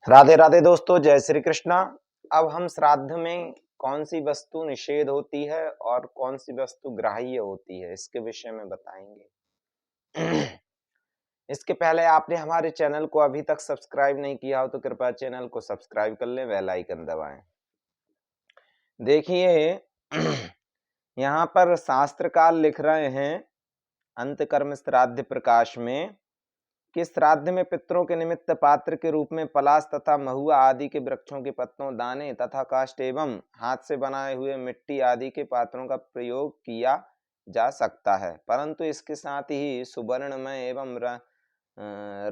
राधे राधे दोस्तों, जय श्री कृष्णा। अब हम श्राद्ध में कौन सी वस्तु निषेध होती है और कौन सी वस्तु ग्राह्य होती है इसके विषय में बताएंगे। इसके पहले आपने हमारे चैनल को अभी तक सब्सक्राइब नहीं किया हो तो कृपया चैनल को सब्सक्राइब कर लें, बेल आइकन दबाएं। देखिए यहाँ पर शास्त्रकार लिख रहे हैं अंतकर्म श्राद्ध प्रकाश में कि श्राद्ध में पितरों के निमित्त पात्र के रूप में पलाश तथा महुआ आदि के वृक्षों के पत्तों, दाने तथा काष्ठ एवं हाथ से बनाए हुए मिट्टी आदि के पात्रों का प्रयोग किया जा सकता है, परंतु इसके साथ ही सुवर्णमय एवं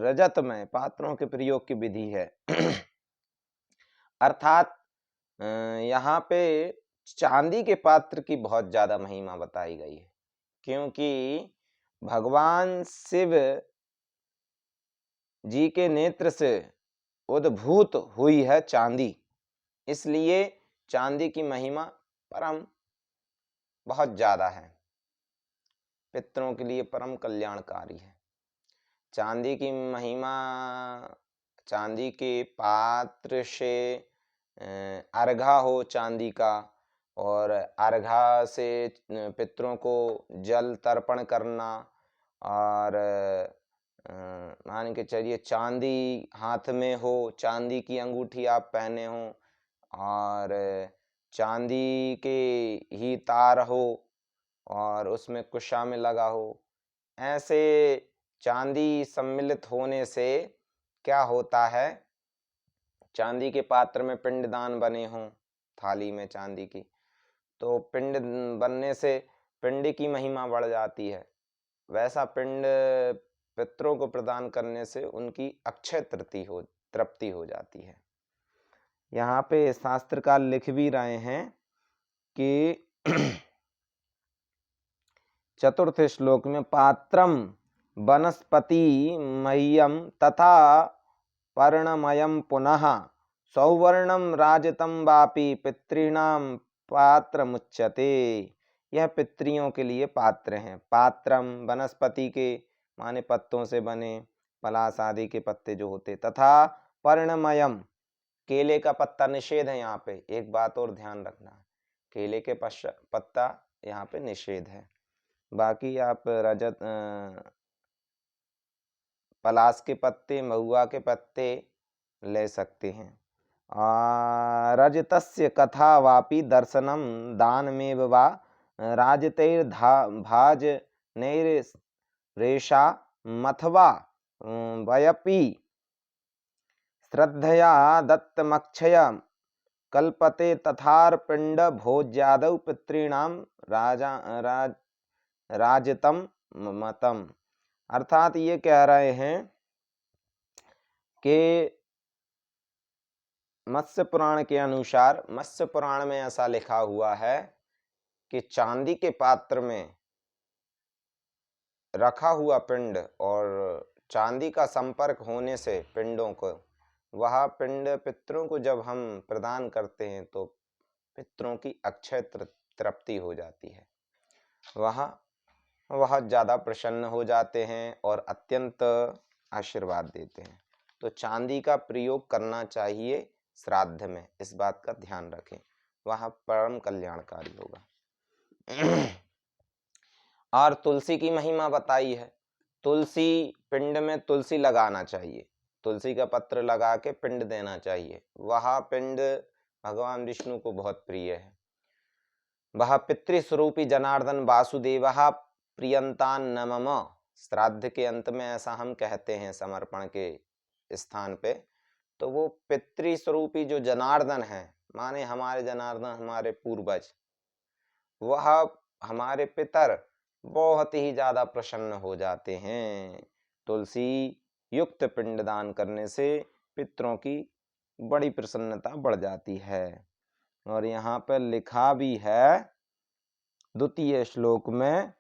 रजतमय पात्रों के प्रयोग की विधि है। अर्थात यहाँ पे चांदी के पात्र की बहुत ज्यादा महिमा बताई गई है, क्योंकि भगवान शिव जी के नेत्र से उद्भूत हुई है चांदी, इसलिए चांदी की महिमा परम बहुत ज्यादा है, पितरों के लिए परम कल्याणकारी है। चांदी की महिमा, चांदी के पात्र से अर्घा हो चांदी का, और अर्घा से पितरों को जल तर्पण करना, और मान के चलिए चांदी हाथ में हो, चांदी की अंगूठी आप पहने हो, और चांदी के ही तार हो और उसमें कुशा में लगा हो, ऐसे चांदी सम्मिलित होने से क्या होता है, चांदी के पात्र में पिंडदान बने हों थाली में चांदी की, तो पिंड बनने से पिंड की महिमा बढ़ जाती है। वैसा पिंड पितरों को प्रदान करने से उनकी अक्षय तृप्ति हो जाती है। यहाँ पे शास्त्रकार लिख भी रहे हैं कि चतुर्थ श्लोक में पात्रम वनस्पति मह्यम तथा पर्णमयम पुनः सौवर्णम राजतम वापि पितॄणाम पात्र मुच्यते। यह पितरियों के लिए पात्र हैं। पात्रम वनस्पति के माने पत्तों से बने, पलाश आदि के पत्ते जो होते, तथा पर्णमयम केले का पत्ता निषेध है। यहाँ पे एक बात और ध्यान रखना, केले के पत्ता यहाँ पे निषेध है। बाकी आप रजत पलाश के पत्ते, महुआ के पत्ते ले सकते हैं। रजतस्य कथा वापि दर्शनम दानमेव वा राजतैर्भाज नैरेषा मथवा वयपि श्रद्धया दत्तमक्षय कल्पते तथार्पिंड भोज्यादौ पितॄणाम राजतम मतम। अर्थात ये कह रहे हैं कि मत्स्य पुराण के अनुसार, मत्स्य पुराण में ऐसा लिखा हुआ है कि चांदी के पात्र में रखा हुआ पिंड और चांदी का संपर्क होने से पिंडों को, वह पिंड पितरों को जब हम प्रदान करते हैं तो पितरों की अक्षय तृप्ति हो जाती है। वह बहुत ज़्यादा प्रसन्न हो जाते हैं और अत्यंत आशीर्वाद देते हैं। तो चांदी का प्रयोग करना चाहिए श्राद्ध में, इस बात का ध्यान रखें, वह परम कल्याणकारी होगा। और तुलसी की महिमा बताई है। तुलसी पिंड में तुलसी लगाना चाहिए, तुलसी का पत्र लगा के पिंड देना चाहिए। वह पिंड भगवान विष्णु को बहुत प्रिय है। वह पितृस्वरूपी जनार्दन वासुदेवः प्रियंतान नमम। श्राद्ध के अंत में ऐसा हम कहते हैं समर्पण के स्थान पे। तो वो पितृस्वरूपी जो जनार्दन है, माने हमारे जनार्दन, हमारे पूर्वज, वह हमारे पितर बहुत ही ज्यादा प्रसन्न हो जाते हैं। तुलसी युक्त पिंडदान करने से पितरों की बड़ी प्रसन्नता बढ़ जाती है। और यहाँ पर लिखा भी है द्वितीय श्लोक में,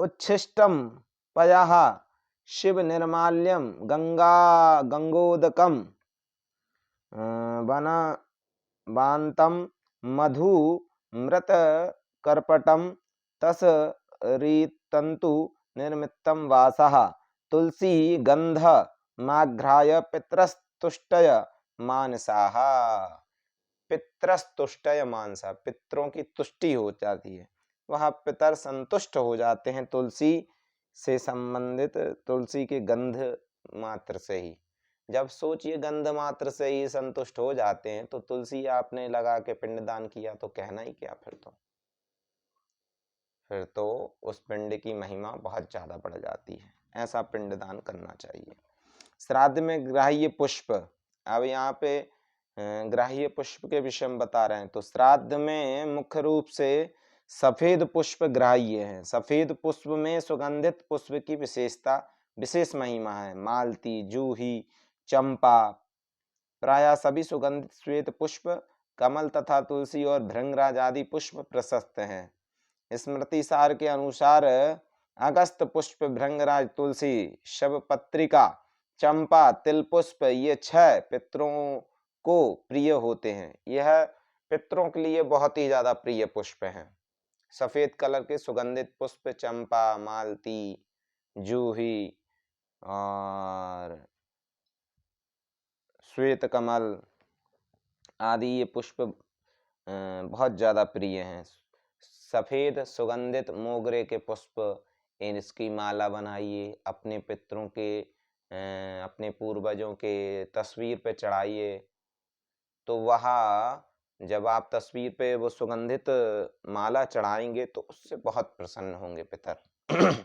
उच्छिष्टम पयः शिव निर्माल्यम गंगोदकम बांतम मधु मृत कर्पटम तस रीतंतु निर्मितम वासः तुलसी गंध माघ्राय पितरस्तुष्टय मानसाः। पितरस्तुष्टय मानसा, पितरों की तुष्टि हो जाती है, वह पितर संतुष्ट हो जाते हैं तुलसी से संबंधित, तुलसी के गंध मात्र से ही। जब सोचिए गंध मात्र से ही संतुष्ट हो जाते हैं तो तुलसी आपने लगा के पिंडदान किया तो कहना ही क्या। फिर तो उस पिंड की महिमा बहुत ज्यादा बढ़ जाती है। ऐसा पिंडदान करना चाहिए। श्राद्ध में ग्राह्य पुष्प, अब यहाँ पे ग्राह्य पुष्प के विषय में बता रहे हैं। तो श्राद्ध में मुख्य रूप से सफेद पुष्प ग्राह्य है। सफेद पुष्प में सुगंधित पुष्प की विशेषता, विशेष महिमा है। मालती, जूही, चंपा, प्रायः सभी सुगंधित श्वेत पुष्प, कमल तथा तुलसी और भृंगराज आदि पुष्प प्रशस्त हैं। स्मृति सार के अनुसार अगस्त पुष्प, भृंगराज, तुलसी, शबपत्रिका, चंपा, तिल पुष्प, ये 6 पितरों को प्रिय होते हैं। यह पितरों के लिए बहुत ही ज्यादा प्रिय पुष्प हैं। सफेद कलर के सुगंधित पुष्प चंपा, मालती, जूही और श्वेत कमल आदि ये पुष्प बहुत ज्यादा प्रिय हैं। सफेद सुगंधित मोगरे के पुष्प, इसकी माला बनाइए, अपने पितरों के अपने पूर्वजों के तस्वीर पे चढ़ाइए, तो वह जब आप तस्वीर पे वो सुगंधित माला चढ़ाएंगे तो उससे बहुत प्रसन्न होंगे पितर।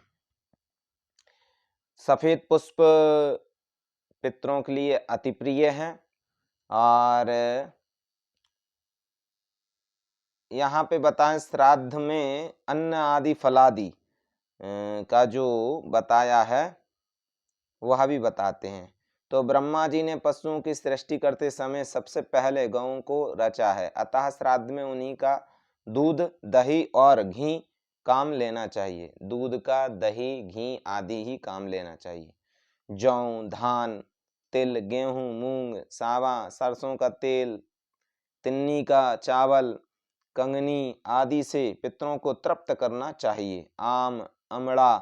सफेद पुष्प पितरों के लिए अति प्रिय हैं। और यहाँ पे बताएं श्राद्ध में अन्न आदि फलादि का जो बताया है वह भी बताते हैं। तो ब्रह्मा जी ने पशुओं की सृष्टि करते समय सबसे पहले गौं को रचा है, अतः श्राद्ध में उन्हीं का दूध, दही और घी काम लेना चाहिए। दूध का, दही, घी आदि ही काम लेना चाहिए। जौ, धान, तिल, गेहूं, मूंग, सावा, सरसों का तेल, तिन्नी का चावल, कंगनी आदि से पितरों को तृप्त करना चाहिए। आम, अमड़ा,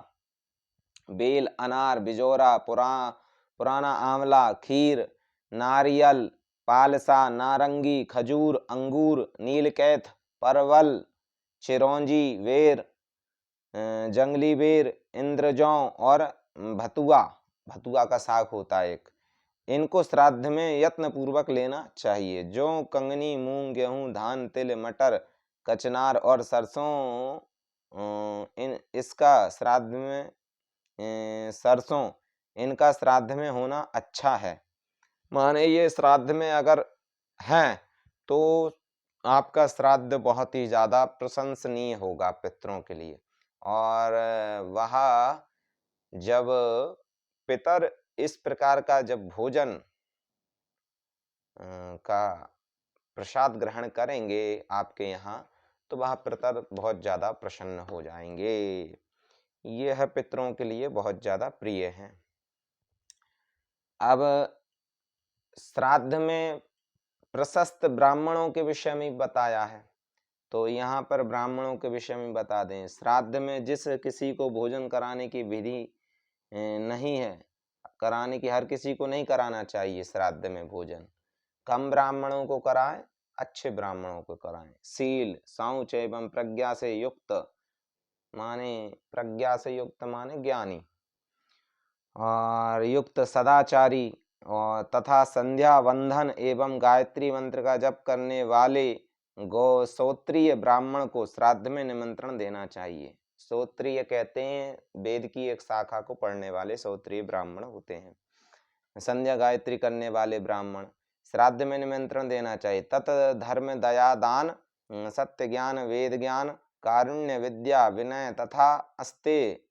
बेल, अनार, बिजोरा, पुराना आंवला, खीर, नारियल, पालसा, नारंगी, खजूर, अंगूर, नीलकैथ, परवल, चिरौंजी, वेर, जंगली बेर, इंद्रजौ और भतुआ, भतुआ का साग होता है एक, इनको श्राद्ध में यत्न पूर्वक लेना चाहिए। जौ, कंगनी, मूंग, गेहूं, धान, तिल, मटर, कचनार और सरसों, इसका श्राद्ध में सरसों, इनका श्राद्ध में होना अच्छा है। माने ये श्राद्ध में अगर हैं तो आपका श्राद्ध बहुत ही ज्यादा प्रशंसनीय होगा पितरों के लिए। और वह जब पितर इस प्रकार का जब भोजन का प्रसाद ग्रहण करेंगे आपके यहाँ, तो वह पितर बहुत ज्यादा प्रसन्न हो जाएंगे। यह पितरों के लिए बहुत ज्यादा प्रिय है। अब श्राद्ध में प्रशस्त ब्राह्मणों के विषय में बताया है, तो यहाँ पर ब्राह्मणों के विषय में बता दें। श्राद्ध में जिस किसी को भोजन कराने की विधि नहीं है, कराने की, हर किसी को नहीं कराना चाहिए श्राद्ध में भोजन। कम ब्राह्मणों को कराएं, अच्छे ब्राह्मणों को कराएं। शील, शौच एवं प्रज्ञा से युक्त, माने प्रज्ञा से युक्त माने ज्ञानी, और युक्त सदाचारी, और तथा संध्या वंदन एवं गायत्री मंत्र का जप करने वाले गौश्रोत्रीय ब्राह्मण को श्राद्ध में निमंत्रण देना चाहिए। श्रोत्रिय कहते हैं वेद की एक शाखा को पढ़ने वाले श्रोत्रिय ब्राह्मण होते हैं। संध्या गायत्री करने वाले ब्राह्मण श्राद्ध में निमंत्रण देना चाहिए। तत् धर्म, दया, दान, सत्य ज्ञान, वेद ज्ञान, कारुण्य, विद्या, विनय तथा अस्ते,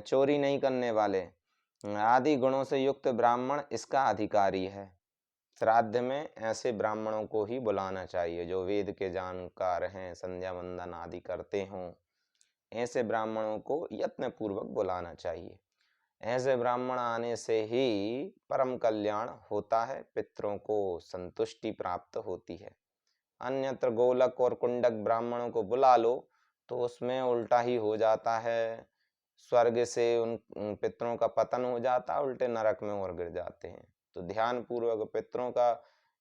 चोरी नहीं करने वाले आदि गुणों से युक्त ब्राह्मण इसका अधिकारी है। श्राद्ध में ऐसे ब्राह्मणों को ही बुलाना चाहिए जो वेद के जानकार हैं, संध्या वंदन आदि करते हों। ऐसे ब्राह्मणों को यत्न पूर्वक बुलाना चाहिए। ऐसे ब्राह्मण आने से ही परम कल्याण होता है, पितरों को संतुष्टि प्राप्त होती है। अन्यत्र गोलक और कुंडक ब्राह्मणों को बुला लो तो उसमें उल्टा ही हो जाता है। स्वर्ग से उन पितरों का पतन हो जाता है, उल्टे नरक में और गिर जाते हैं। तो ध्यान पूर्वक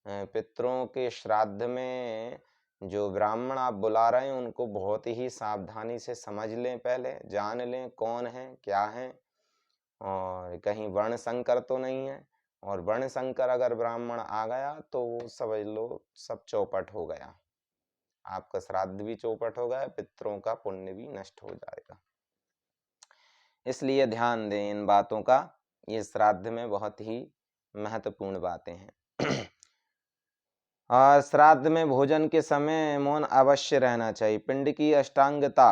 पितरों के श्राद्ध में जो ब्राह्मण आप बुला रहे हैं उनको बहुत ही सावधानी से समझ लें, पहले जान लें कौन है क्या है, और कहीं वर्ण संकर तो नहीं है। और वर्ण संकर अगर ब्राह्मण आ गया तो समझ लो सब चौपट हो गया, आपका श्राद्ध भी चौपट हो गया, पितरों का पुण्य भी नष्ट हो जाएगा। इसलिए ध्यान दें इन बातों का, ये श्राद्ध में बहुत ही महत्वपूर्ण बातें हैं। और श्राद्ध में भोजन के समय मौन अवश्य रहना चाहिए। पिंड की अष्टांगता,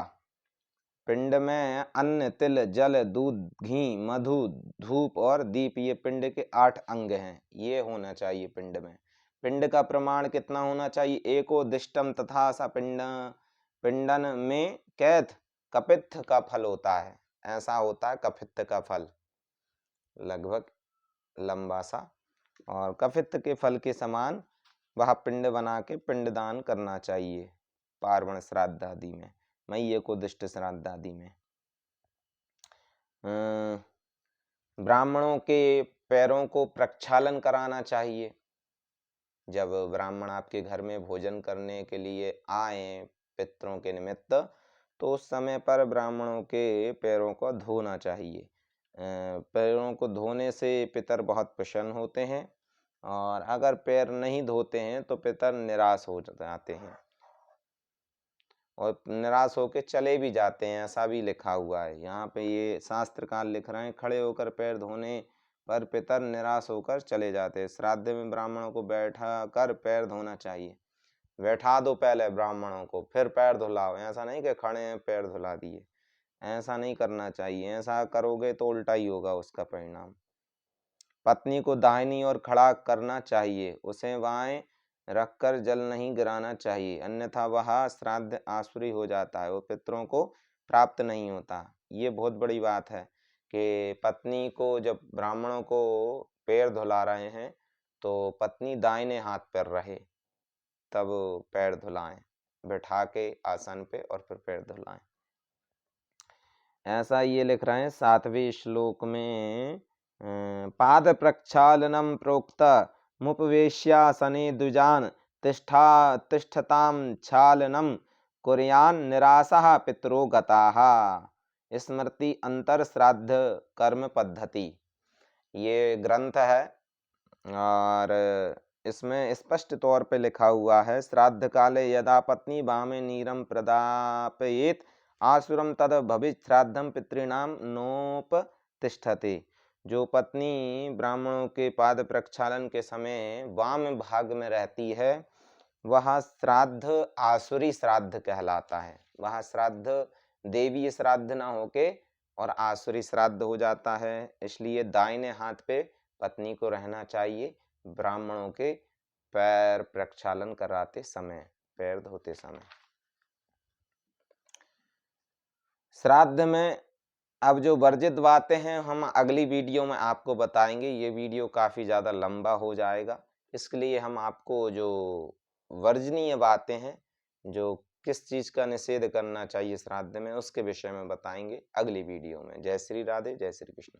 पिंड में अन्न, तिल, जल, दूध, घी, मधु, धूप और दीप, ये पिंड के 8 अंग हैं, ये होना चाहिए पिंड में। पिंड का प्रमाण कितना होना चाहिए? एकोदिष्टम तथा सा पिंडन में कैथ कपित्थ का फल होता है, ऐसा होता है कपित्थ का फल, लगभग लंबा सा, और कपित्थ के फल के समान वह पिंड बना के पिंडदान करना चाहिए पार्वण श्राद्ध आदि में, मई एकोदिष्ट श्राद्ध आदि में। ब्राह्मणों के पैरों को प्रक्षालन कराना चाहिए। जब ब्राह्मण आपके घर में भोजन करने के लिए आए पितरों के निमित्त, तो उस समय पर ब्राह्मणों के पैरों को धोना चाहिए। पैरों को धोने से पितर बहुत प्रसन्न होते हैं, और अगर पैर नहीं धोते हैं तो पितर निराश हो जाते हैं और निराश होकर चले भी जाते हैं, ऐसा भी लिखा हुआ है यहाँ पे। ये शास्त्रकार लिख रहे हैं, खड़े होकर पैर धोने पर पितर निराश होकर चले जाते हैं। श्राद्ध में ब्राह्मणों को बैठा कर पैर धोना चाहिए, बैठा दो पहले ब्राह्मणों को फिर पैर धुलाओ, ऐसा नहीं कि खड़े हैं पैर धुला दिए, ऐसा नहीं करना चाहिए। ऐसा करोगे तो उल्टा ही होगा उसका परिणाम। पत्नी को दाहिनी ओर खड़ा करना चाहिए, उसे बाएं रखकर जल नहीं गिराना चाहिए, अन्यथा वह श्राद्ध आसुरी हो जाता है, वो पितरों को प्राप्त नहीं होता। ये बहुत बड़ी बात है कि पत्नी को, जब ब्राह्मणों को पैर धुला रहे हैं तो पत्नी दाहिने हाथ पर रहे, तब पैर धुलाएं, बैठा के आसन पे और फिर पैर धुलाएं। ऐसा ये लिख रहे हैं 7वें श्लोक में, पाद प्रक्षालनम प्रोक्त मुपवेश्यासने द्विजान तिष्ठताम छालनम कुर्यान निरासः पितरो गताः। स्मृति अंतर श्राद्ध कर्म पद्धति, ये ग्रंथ है और इसमें स्पष्ट तौर पे लिखा हुआ है, श्राद्ध काले यदा पत्नी वामे नीरम प्रदापयेत आसुरम तद भविष्य श्राद्धम पितॄणाम नोपतिष्ठते। जो पत्नी ब्राह्मणों के पाद प्रक्षालन के समय वाम भाग में रहती है, वह श्राद्ध आसुरी श्राद्ध कहलाता है। वह श्राद्ध देवीय श्राद्ध न होके और आसुरी श्राद्ध हो जाता है। इसलिए दाहिने हाथ पे पत्नी को रहना चाहिए ब्राह्मणों के पैर प्रक्षालन कराते समय, पैर धोते समय। श्राद्ध में अब जो वर्जित बातें हैं हम अगली वीडियो में आपको बताएंगे। ये वीडियो काफ़ी ज़्यादा लंबा हो जाएगा, इसके लिए हम आपको जो वर्जनीय बातें हैं, जो किस चीज़ का निषेध करना चाहिए श्राद्ध में, उसके विषय में बताएंगे अगली वीडियो में। जय श्री राधे, जय श्री कृष्ण।